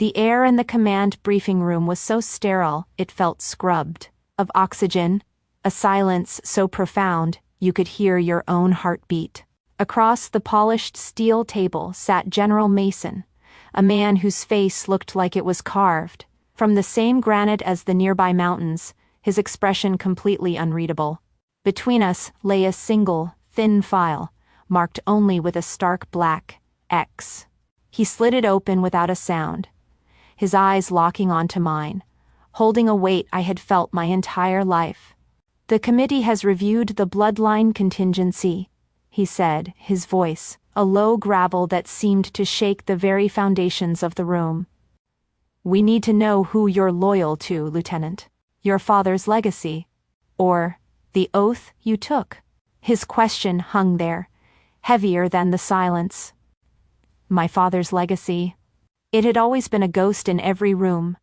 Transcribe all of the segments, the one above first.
The air in the command briefing room was so sterile it felt scrubbed of oxygen, a silence so profound you could hear your own heartbeat. Across the polished steel table sat General Mason, a man whose face looked like it was carved from the same granite as the nearby mountains, his expression completely unreadable. Between us lay a single, thin file, marked only with a stark black X. He slid it open without a sound, his eyes locking onto mine, holding a weight I had felt my entire life. "The committee has reviewed the Bloodline contingency," he said, his voice a low gravel that seemed to shake the very foundations of the room. "We need to know who you're loyal to, Lieutenant. Your father's legacy, or the oath you took." His question hung there, heavier than the silence. My father's legacy. It had always been a ghost in every room,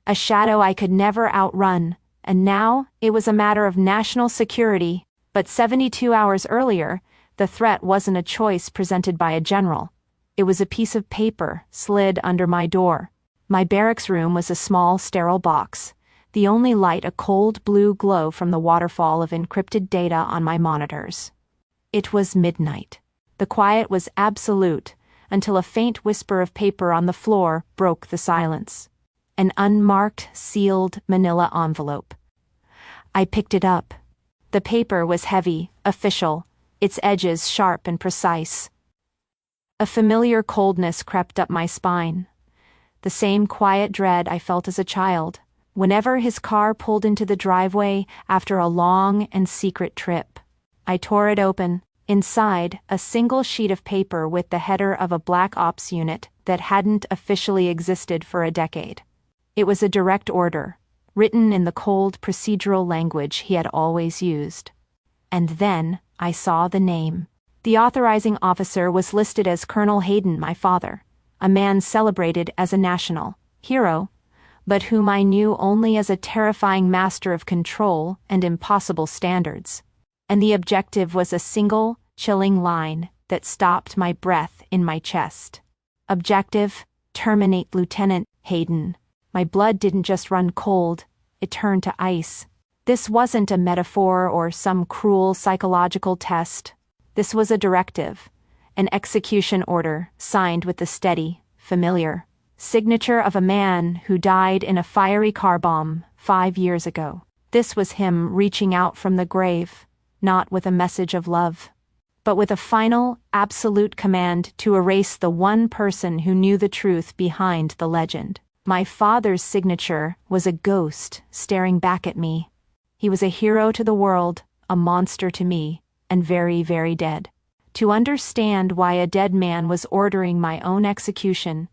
a shadow I could never outrun, and now it was a matter of national security. But 72 hours earlier, the threat wasn't a choice presented by a general. It was a piece of paper slid under my door. My barracks room was a small, sterile box, the only light a cold blue glow from the waterfall of encrypted data on my monitors. It was midnight. The quiet was absolute until a faint whisper of paper on the floor broke the silence. An unmarked, sealed manila envelope. I picked it up. The paper was heavy, official, its edges sharp and precise. A familiar coldness crept up my spine. The same quiet dread I felt as a child, whenever his car pulled into the driveway after a long and secret trip. I tore it open. Inside, a single sheet of paper with the header of a Black Ops unit that hadn't officially existed for a decade. It was a direct order, written in the cold procedural language he had always used. And then I saw the name. The authorizing officer was listed as Colonel Hayden, my father, a man celebrated as a national hero, but whom I knew only as a terrifying master of control and impossible standards. And the objective was a single, chilling line that stopped my breath in my chest. Objective: terminate Lieutenant Hayden. My blood didn't just run cold, it turned to ice. This wasn't a metaphor or some cruel psychological test. This was a directive, an execution order signed with the steady, familiar signature of a man who died in a fiery car bomb 5 years ago. This was him reaching out from the grave, not with a message of love, but with a final, absolute command to erase the one person who knew the truth behind the legend. My father's signature was a ghost staring back at me. He was a hero to the world, a monster to me, and very, very dead. To understand why a dead man was ordering my own execution,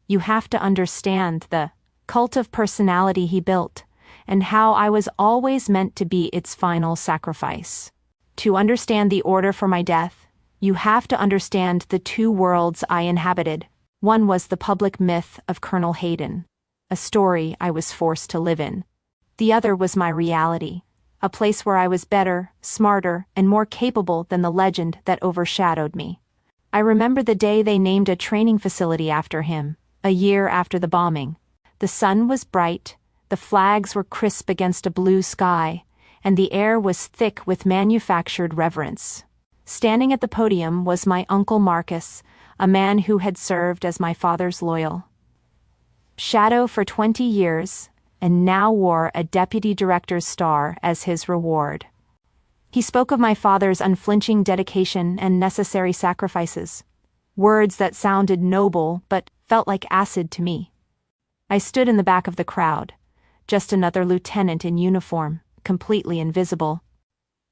you have to understand the cult of personality he built, and how I was always meant to be its final sacrifice. To understand the order for my death, you have to understand the two worlds I inhabited. One was the public myth of Colonel Hayden, a story I was forced to live in. The other was my reality, a place where I was better, smarter, and more capable than the legend that overshadowed me. I remember the day they named a training facility after him, a year after the bombing. The sun was bright, the flags were crisp against a blue sky, and the air was thick with manufactured reverence. Standing at the podium was my Uncle Marcus, a man who had served as my father's loyal shadow for 20 years, and now wore a deputy director's star as his reward. He spoke of my father's unflinching dedication and necessary sacrifices, words that sounded noble but felt like acid to me. I stood in the back of the crowd, just another lieutenant in uniform, completely invisible.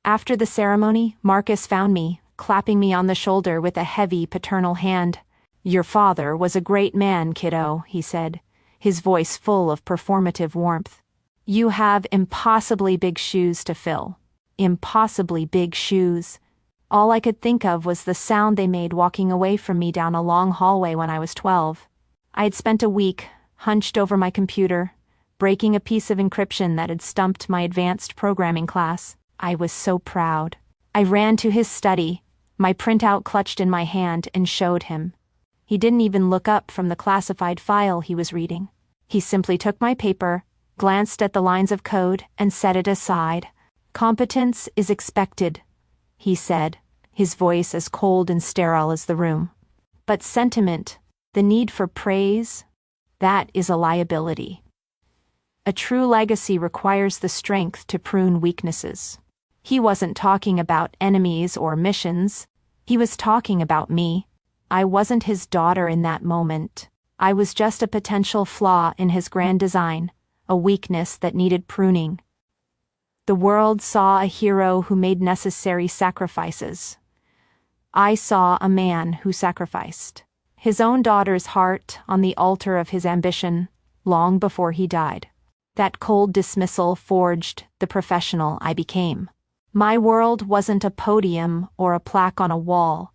After the ceremony, Marcus found me, clapping me on the shoulder with a heavy paternal hand. "Your father was a great man, kiddo," he said, his voice full of performative warmth. "You have impossibly big shoes to fill. Impossibly big shoes." All I could think of was the sound they made walking away from me down a long hallway when I was 12. I had spent a week, hunched over my computer, breaking a piece of encryption that had stumped my advanced programming class. I was so proud. I ran to his study, my printout clutched in my hand, and showed him. He didn't even look up from the classified file he was reading. He simply took my paper, glanced at the lines of code, and set it aside. "Competence is expected," he said, his voice as cold and sterile as the room. "But sentiment, the need for praise, that is a liability. A true legacy requires the strength to prune weaknesses." He wasn't talking about enemies or missions. He was talking about me. I wasn't his daughter in that moment. I was just a potential flaw in his grand design, a weakness that needed pruning. The world saw a hero who made necessary sacrifices. I saw a man who sacrificed his own daughter's heart on the altar of his ambition long before he died. That cold dismissal forged the professional I became. My world wasn't a podium or a plaque on a wall.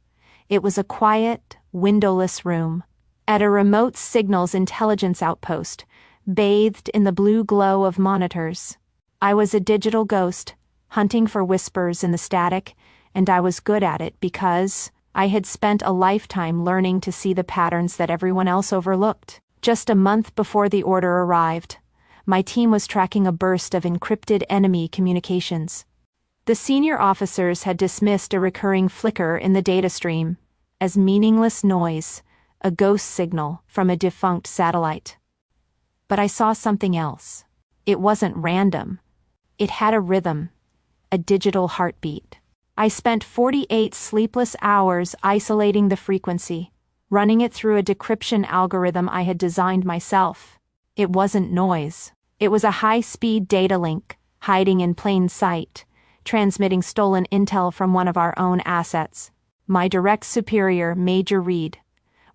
It was a quiet, windowless room, at a remote signals intelligence outpost, bathed in the blue glow of monitors. I was a digital ghost, hunting for whispers in the static, and I was good at it because I had spent a lifetime learning to see the patterns that everyone else overlooked. Just a month before the order arrived, my team was tracking a burst of encrypted enemy communications. The senior officers had dismissed a recurring flicker in the data stream as meaningless noise, a ghost signal from a defunct satellite. But I saw something else. It wasn't random. It had a rhythm, a digital heartbeat. I spent 48 sleepless hours isolating the frequency, running it through a decryption algorithm I had designed myself. It wasn't noise. It was a high-speed data link, hiding in plain sight, transmitting stolen intel from one of our own assets. My direct superior, Major Reed,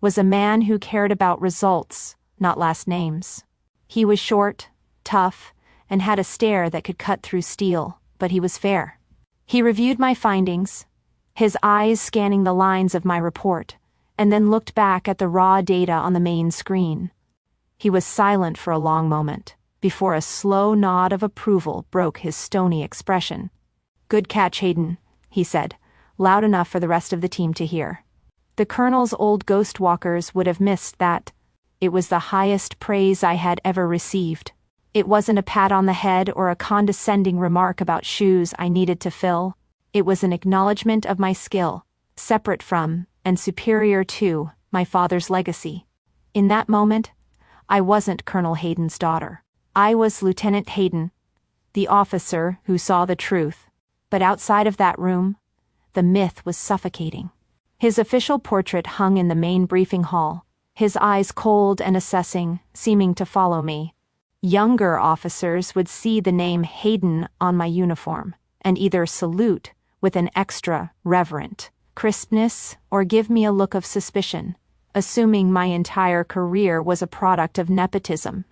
was a man who cared about results, not last names. He was short, tough, and had a stare that could cut through steel, but he was fair. He reviewed my findings, his eyes scanning the lines of my report, and then looked back at the raw data on the main screen. He was silent for a long moment, before a slow nod of approval broke his stony expression. "Good catch, Hayden," he said, loud enough for the rest of the team to hear. The Colonel's old ghost walkers would have missed that. It was the highest praise I had ever received. It wasn't a pat on the head or a condescending remark about shoes I needed to fill. It was an acknowledgement of my skill, separate from, and superior to, my father's legacy. In that moment, I wasn't Colonel Hayden's daughter. I was Lieutenant Hayden, the officer who saw the truth. But outside of that room, the myth was suffocating. His official portrait hung in the main briefing hall, his eyes cold and assessing, seeming to follow me. Younger officers would see the name Hayden on my uniform, and either salute with an extra reverent crispness or give me a look of suspicion, assuming my entire career was a product of nepotism.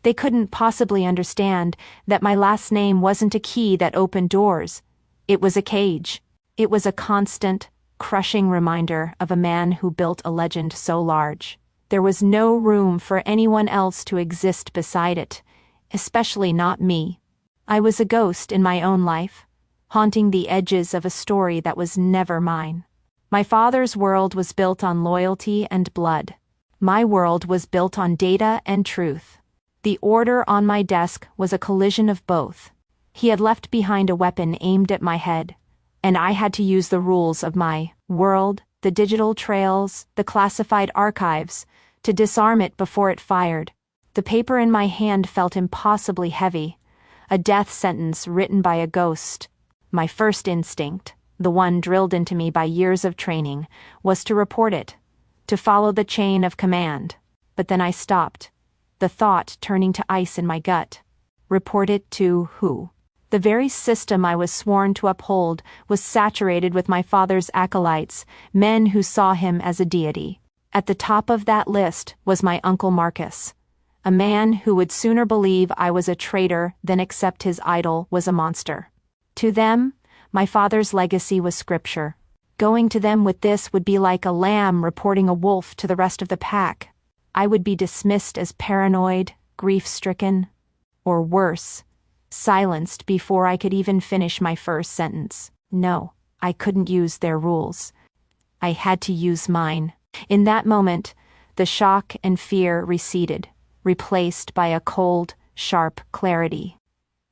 They couldn't possibly understand that my last name wasn't a key that opened doors. It was a cage. It was a constant, crushing reminder of a man who built a legend so large. There was no room for anyone else to exist beside it, especially not me. I was a ghost in my own life, haunting the edges of a story that was never mine. My father's world was built on loyalty and blood. My world was built on data and truth. The order on my desk was a collision of both. He had left behind a weapon aimed at my head, and I had to use the rules of my world, the digital trails, the classified archives, to disarm it before it fired. The paper in my hand felt impossibly heavy, a death sentence written by a ghost. My first instinct, the one drilled into me by years of training, was to report it, to follow the chain of command. But then I stopped, the thought turning to ice in my gut. Report it to who? The very system I was sworn to uphold was saturated with my father's acolytes, men who saw him as a deity. At the top of that list was my Uncle Marcus, a man who would sooner believe I was a traitor than accept his idol was a monster. To them, my father's legacy was scripture. Going to them with this would be like a lamb reporting a wolf to the rest of the pack. I would be dismissed as paranoid, grief-stricken, or worse, silenced before I could even finish my first sentence. No, I couldn't use their rules. I had to use mine. In that moment, The shock and fear receded, replaced by a cold, sharp clarity.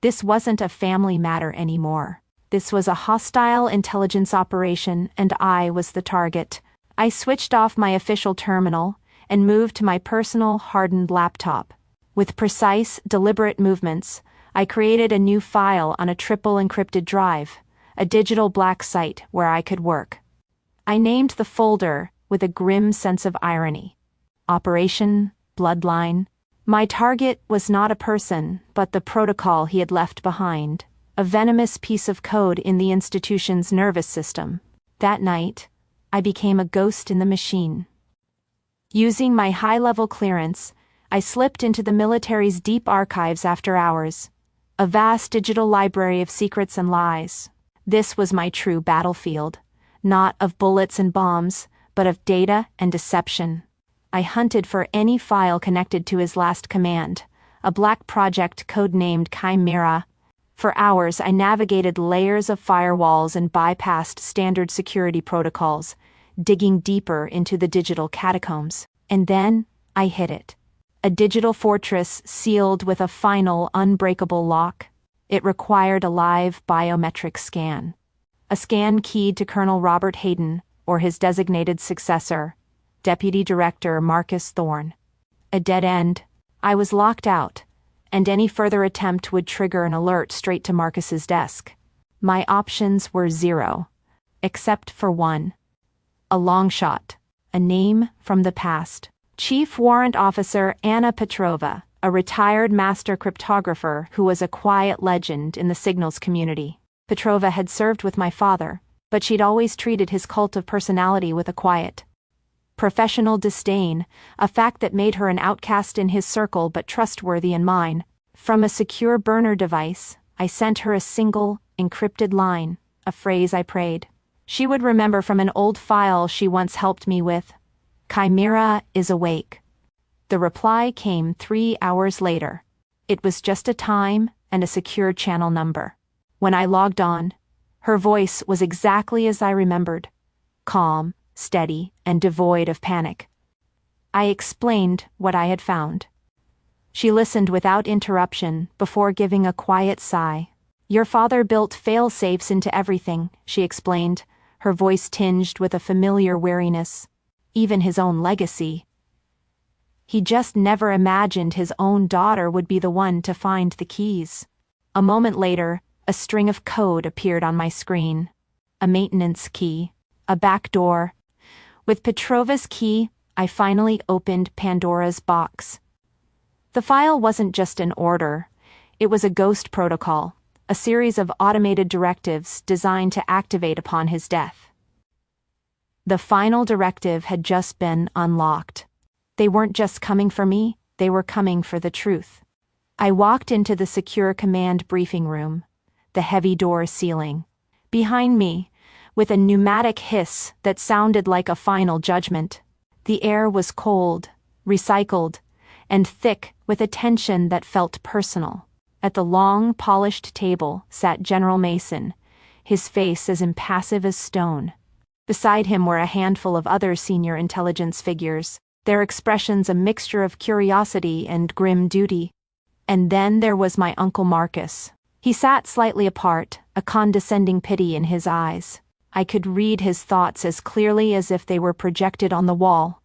This wasn't a family matter anymore. This was a hostile intelligence operation, and I was the target. I switched off my official terminal and moved to my personal, hardened laptop. With precise, deliberate movements, I created a new file on a triple encrypted drive, a digital black site where I could work. I named the folder with a grim sense of irony. Operation Bloodline. My target was not a person, but the protocol he had left behind, a venomous piece of code in the institution's nervous system. That night, I became a ghost in the machine. Using my high-level clearance, I slipped into the military's deep archives after hours, a vast digital library of secrets and lies. This was my true battlefield, not of bullets and bombs, but of data and deception. I hunted for any file connected to his last command, a black project codenamed Chimera. For hours I navigated layers of firewalls and bypassed standard security protocols, digging deeper into the digital catacombs. And then I hit it. A digital fortress sealed with a final unbreakable lock. It required a live biometric scan. A scan keyed to Colonel Robert Hayden, or his designated successor, Deputy Director Marcus Thorne. A dead end. I was locked out, and any further attempt would trigger an alert straight to Marcus's desk. My options were zero, except for one. A long shot, a name from the past. Chief Warrant Officer Anna Petrova, a retired master cryptographer who was a quiet legend in the signals community. Petrova had served with my father, but she'd always treated his cult of personality with a quiet, professional disdain, a fact that made her an outcast in his circle but trustworthy in mine. From a secure burner device, I sent her a single, encrypted line, a phrase I prayed she would remember from an old file she once helped me with. Chimera is awake. The reply came 3 hours later. It was just a time and a secure channel number. When I logged on, her voice was exactly as I remembered, calm, steady, and devoid of panic. I explained what I had found. She listened without interruption before giving a quiet sigh. Your father built fail-safes into everything, she explained, her voice tinged with a familiar weariness. Even his own legacy. He just never imagined his own daughter would be the one to find the keys. A moment later, a string of code appeared on my screen. A maintenance key. A back door. With Petrova's key, I finally opened Pandora's box. The file wasn't just an order. It was a ghost protocol, a series of automated directives designed to activate upon his death. The final directive had just been unlocked. They weren't just coming for me, they were coming for the truth. I walked into the secure command briefing room, the heavy door sealing. Behind me, with a pneumatic hiss that sounded like a final judgment, the air was cold, recycled, and thick with a tension that felt personal. At the long, polished table sat General Mason, his face as impassive as stone. Beside him were a handful of other senior intelligence figures, their expressions a mixture of curiosity and grim duty. And then there was my Uncle Marcus. He sat slightly apart, a condescending pity in his eyes. I could read his thoughts as clearly as if they were projected on the wall.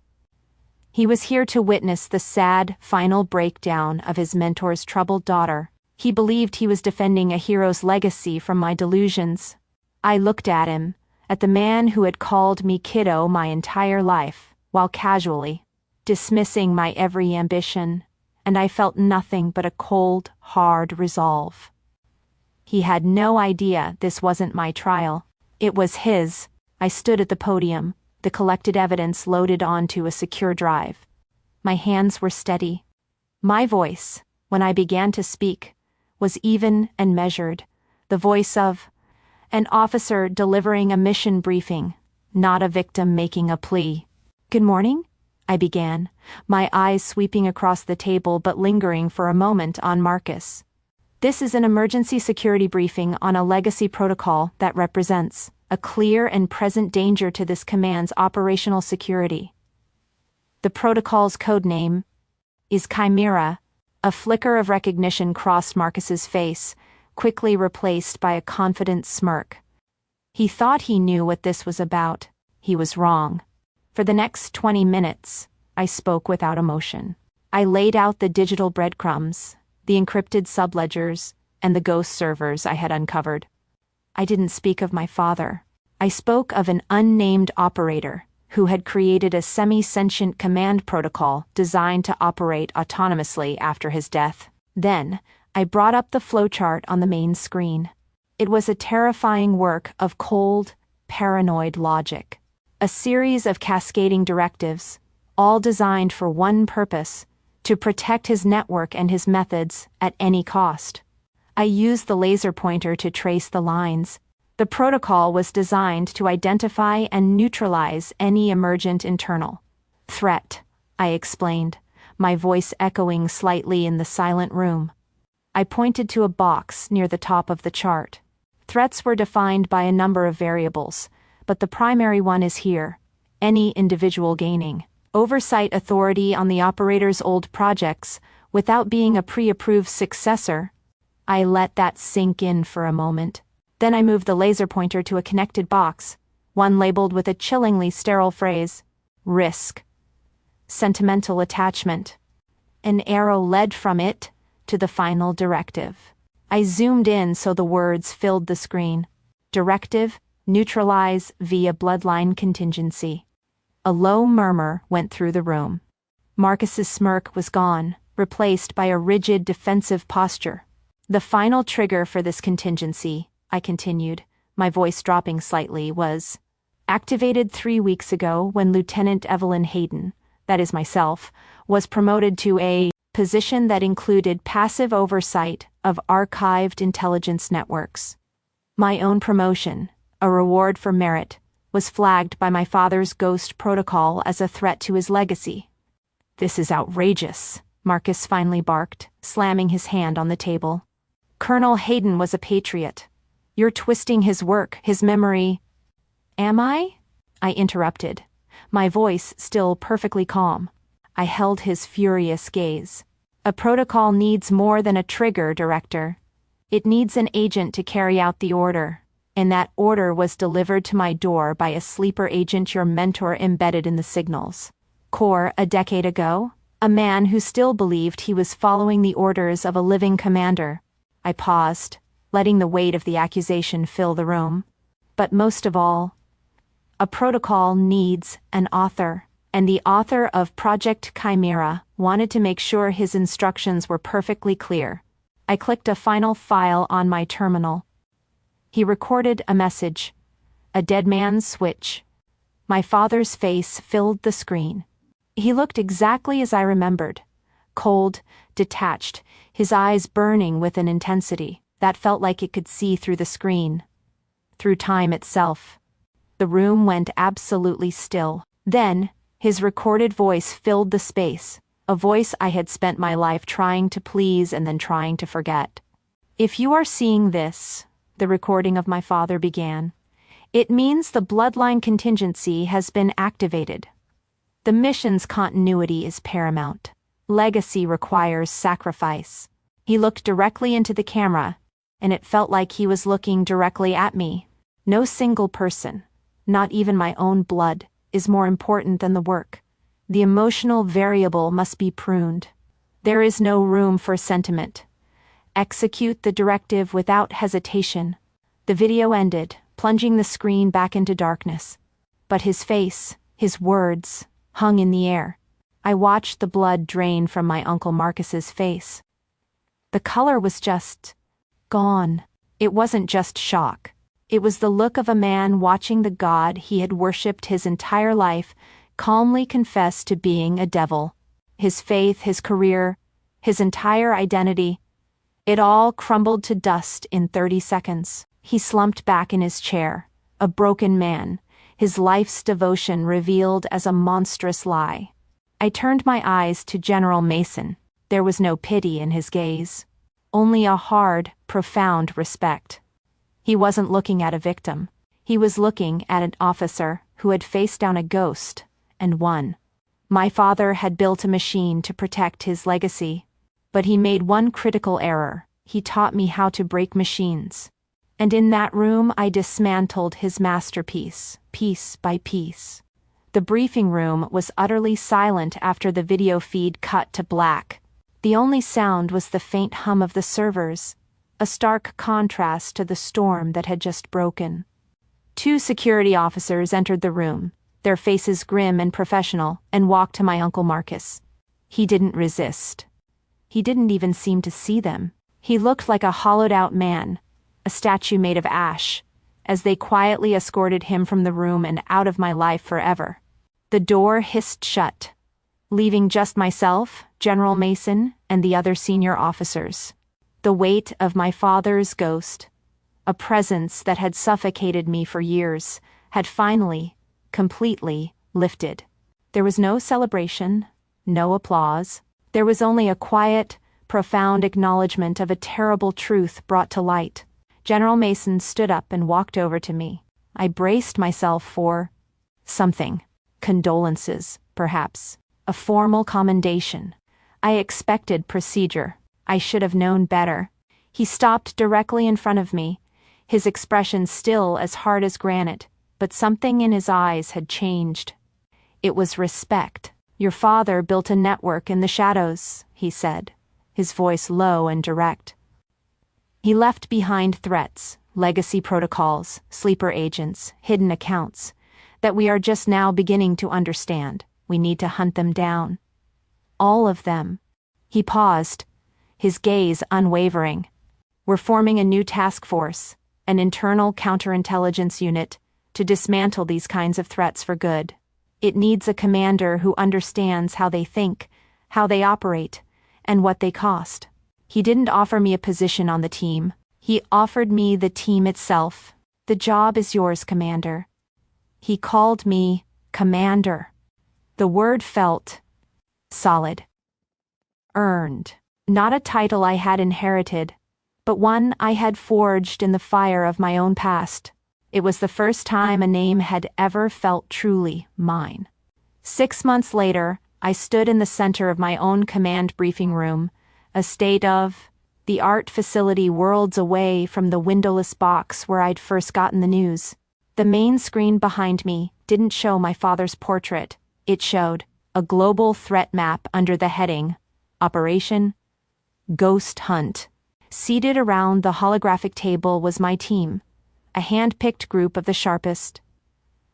He was here to witness the sad, final breakdown of his mentor's troubled daughter. He believed he was defending a hero's legacy from my delusions. I looked at him, at the man who had called me kiddo my entire life, while casually dismissing my every ambition, and I felt nothing but a cold, hard resolve. He had no idea this wasn't my trial. It was his. I stood at the podium, the collected evidence loaded onto a secure drive. My hands were steady. My voice, when I began to speak, was even and measured, the voice of an officer delivering a mission briefing, not a victim making a plea. Good morning, I began, my eyes sweeping across the table but lingering for a moment on Marcus. This is an emergency security briefing on a legacy protocol that represents a clear and present danger to this command's operational security. The protocol's codename is Chimera. A flicker of recognition crossed Marcus's face, quickly replaced by a confident smirk. He thought he knew what this was about. He was wrong. For the next 20 minutes, I spoke without emotion. I laid out the digital breadcrumbs, the encrypted subledgers, and the ghost servers I had uncovered. I didn't speak of my father. I spoke of an unnamed operator who had created a semi-sentient command protocol designed to operate autonomously after his death. Then, I brought up the flowchart on the main screen. It was a terrifying work of cold, paranoid logic. A series of cascading directives, all designed for one purpose: to protect his network and his methods at any cost. I used the laser pointer to trace the lines. The protocol was designed to identify and neutralize any emergent internal threat, I explained, my voice echoing slightly in the silent room. I pointed to a box near the top of the chart. Threats were defined by a number of variables, but the primary one is here: any individual gaining oversight authority on the operator's old projects without being a pre-approved successor. I let that sink in for a moment. Then I moved the laser pointer to a connected box, one labeled with a chillingly sterile phrase: risk. Sentimental attachment. An arrow led from it to the final directive. I zoomed in so the words filled the screen. Directive: neutralize via bloodline contingency. A low murmur went through the room. Marcus's smirk was gone, replaced by a rigid defensive posture. The final trigger for this contingency, I continued, my voice dropping slightly, was activated 3 weeks ago when Lieutenant Evelyn Hayden, that is myself, was promoted to a position that included passive oversight of archived intelligence networks. My own promotion, a reward for merit, was flagged by my father's ghost protocol as a threat to his legacy. This is outrageous, Marcus finally barked, slamming his hand on the table. Colonel Hayden was a patriot. You're twisting his work, his memory. Am I? I interrupted, my voice still perfectly calm. I held his furious gaze. A protocol needs more than a trigger, Director. It needs an agent to carry out the order, and that order was delivered to my door by a sleeper agent your mentor embedded in the signals core a decade ago, a man who still believed he was following the orders of a living commander. I paused, letting the weight of the accusation fill the room. But most of all, a protocol needs an author, and the author of Project Chimera wanted to make sure his instructions were perfectly clear. I clicked a final file on my terminal. He recorded a message. A dead man's switch. My father's face filled the screen. He looked exactly as I remembered. Cold, detached, his eyes burning with an intensity that felt like it could see through the screen, through time itself. The room went absolutely still. Then, his recorded voice filled the space, a voice I had spent my life trying to please and then trying to forget. If you are seeing this, the recording of my father began, it means the bloodline contingency has been activated. The mission's continuity is paramount. Legacy requires sacrifice. He looked directly into the camera, and it felt like he was looking directly at me. No single person, not even my own blood, is more important than the work. The emotional variable must be pruned. There is no room for sentiment. Execute the directive without hesitation. The video ended, plunging the screen back into darkness. But his face, his words, hung in the air. I watched the blood drain from my Uncle Marcus's face. The color was just gone. It wasn't just shock. It was the look of a man watching the god he had worshipped his entire life calmly confess to being a devil. His faith, his career, his entire identity. It all crumbled to dust in 30 seconds. He slumped back in his chair, a broken man, his life's devotion revealed as a monstrous lie. I turned my eyes to General Mason. There was no pity in his gaze, only a hard, profound respect. He wasn't looking at a victim. He was looking at an officer who had faced down a ghost and won. My father had built a machine to protect his legacy. But he made one critical error. He taught me how to break machines. And in that room I dismantled his masterpiece, piece by piece. The briefing room was utterly silent after the video feed cut to black. The only sound was the faint hum of the servers, a stark contrast to the storm that had just broken. 2 security officers entered the room, their faces grim and professional, and walked to my Uncle Marcus. He didn't resist. He didn't even seem to see them. He looked like a hollowed-out man, a statue made of ash, as they quietly escorted him from the room and out of my life forever. The door hissed shut, leaving just myself, General Mason, and the other senior officers. The weight of my father's ghost, a presence that had suffocated me for years, had finally, completely, lifted. There was no celebration, no applause. There was only a quiet, profound acknowledgement of a terrible truth brought to light. General Mason stood up and walked over to me. I braced myself for something. Condolences, perhaps. A formal commendation. I expected procedure. I should have known better. He stopped directly in front of me, his expression still as hard as granite, but something in his eyes had changed. It was respect. "Your father built a network in the shadows," he said, his voice low and direct. "He left behind threats, legacy protocols, sleeper agents, hidden accounts, that we are just now beginning to understand. We need to hunt them down. All of them." He paused, his gaze unwavering. "We're forming a new task force, an internal counterintelligence unit, to dismantle these kinds of threats for good. It needs a commander who understands how they think, how they operate, and what they cost." He didn't offer me a position on the team. He offered me the team itself. "The job is yours, Commander." He called me Commander. The word felt solid. Earned. Not a title I had inherited, but one I had forged in the fire of my own past. It was the first time a name had ever felt truly mine. 6 months later, I stood in the center of my own command briefing room, a state-of-the-art facility worlds away from the windowless box where I'd first gotten the news. The main screen behind me didn't show my father's portrait. It showed a global threat map under the heading, Operation Ghost Hunt. Seated around the holographic table was my team, a hand-picked group of the sharpest,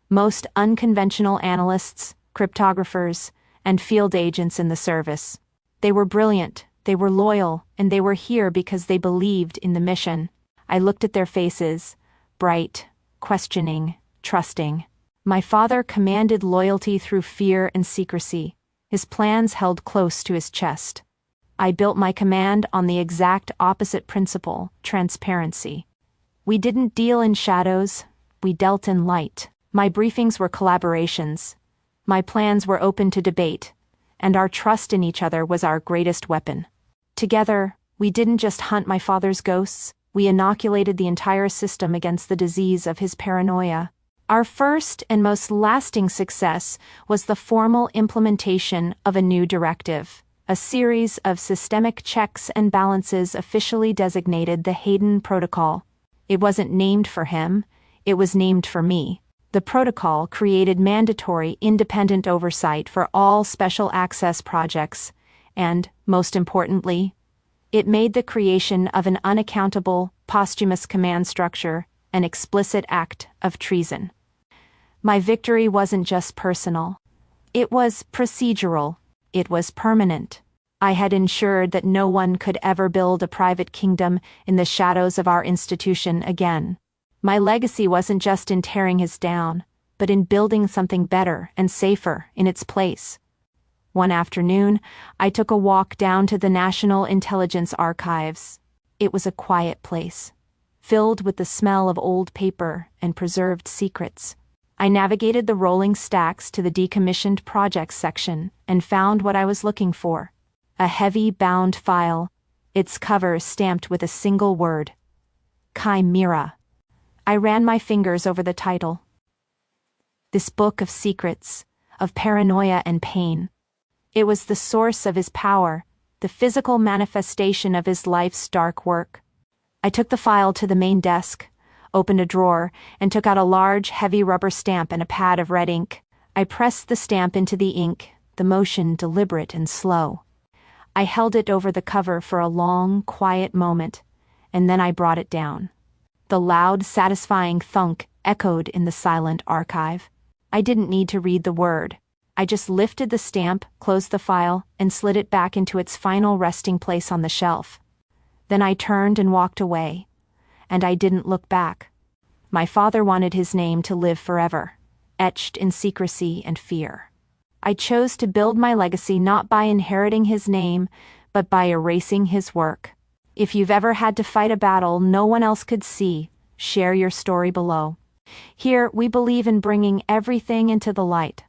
most unconventional analysts, cryptographers, and field agents in the service. They were brilliant, they were loyal, and they were here because they believed in the mission. I looked at their faces, bright, questioning, trusting. My father commanded loyalty through fear and secrecy, his plans held close to his chest. I built my command on the exact opposite principle, transparency. We didn't deal in shadows, we dealt in light. My briefings were collaborations. My plans were open to debate, and our trust in each other was our greatest weapon. Together, we didn't just hunt my father's ghosts, we inoculated the entire system against the disease of his paranoia. Our first and most lasting success was the formal implementation of a new directive, a series of systemic checks and balances officially designated the Hayden Protocol. It wasn't named for him, it was named for me. The protocol created mandatory independent oversight for all special access projects, and, most importantly, it made the creation of an unaccountable, posthumous command structure an explicit act of treason. My victory wasn't just personal. It was procedural. It was permanent. I had ensured that no one could ever build a private kingdom in the shadows of our institution again. My legacy wasn't just in tearing his down, but in building something better and safer in its place. One afternoon, I took a walk down to the National Intelligence Archives. It was a quiet place, filled with the smell of old paper and preserved secrets. I navigated the rolling stacks to the decommissioned projects section and found what I was looking for. A heavy bound file, its cover stamped with a single word. Chimera. I ran my fingers over the title. This book of secrets, of paranoia and pain. It was the source of his power, the physical manifestation of his life's dark work. I took the file to the main desk, opened a drawer, and took out a large, heavy rubber stamp and a pad of red ink. I pressed the stamp into the ink, the motion deliberate and slow. I held it over the cover for a long, quiet moment, and then I brought it down. The loud, satisfying thunk echoed in the silent archive. I didn't need to read the word. I just lifted the stamp, closed the file, and slid it back into its final resting place on the shelf. Then I turned and walked away, and I didn't look back. My father wanted his name to live forever, etched in secrecy and fear. I chose to build my legacy not by inheriting his name, but by erasing his work. If you've ever had to fight a battle no one else could see, share your story below. Here, we believe in bringing everything into the light.